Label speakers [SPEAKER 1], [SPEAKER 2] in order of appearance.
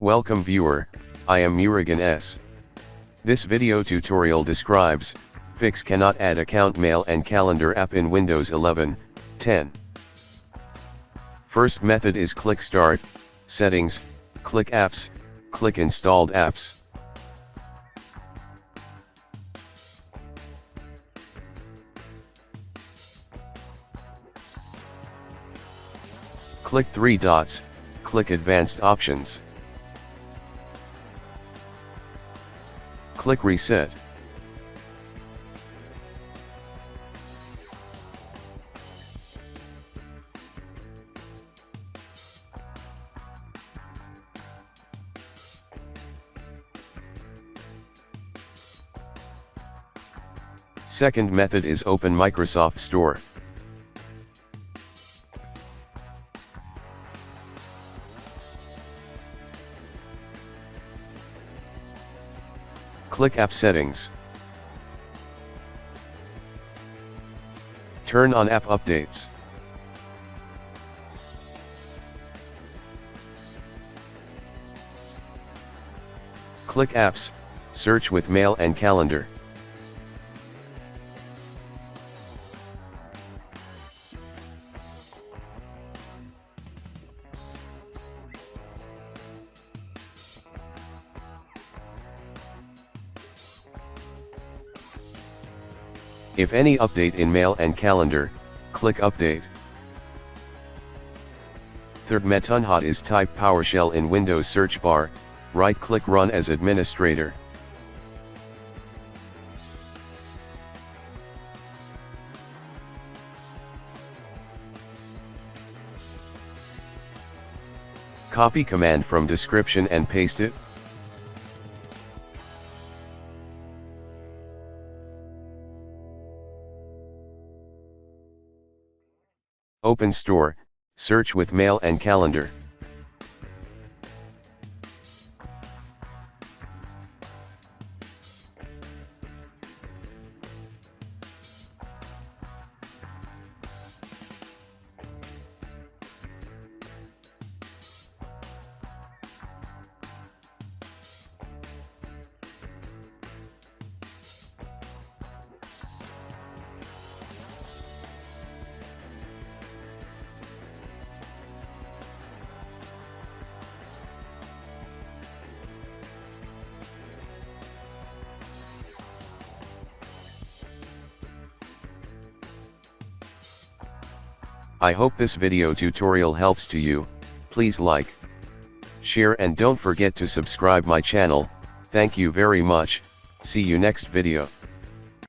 [SPEAKER 1] Welcome viewer, I am Murugan S. This video tutorial describes, fix cannot add account mail and calendar app in Windows 11, 10. First method is click Start, Settings, click Apps, click Installed Apps. Click three dots, click Advanced Options. Click Reset. Second method is open Microsoft Store. Click App Settings. Turn on App Updates. Click Apps, search with Mail and Calendar. If any update in Mail and Calendar, click Update. Third method is type PowerShell in Windows search bar, right-click Run as administrator. Copy command from description and paste it. Open Store, search with Mail and Calendar. I hope this video tutorial helps to you. Please like, share and don't forget to subscribe my channel. Thank you very much. See you next video.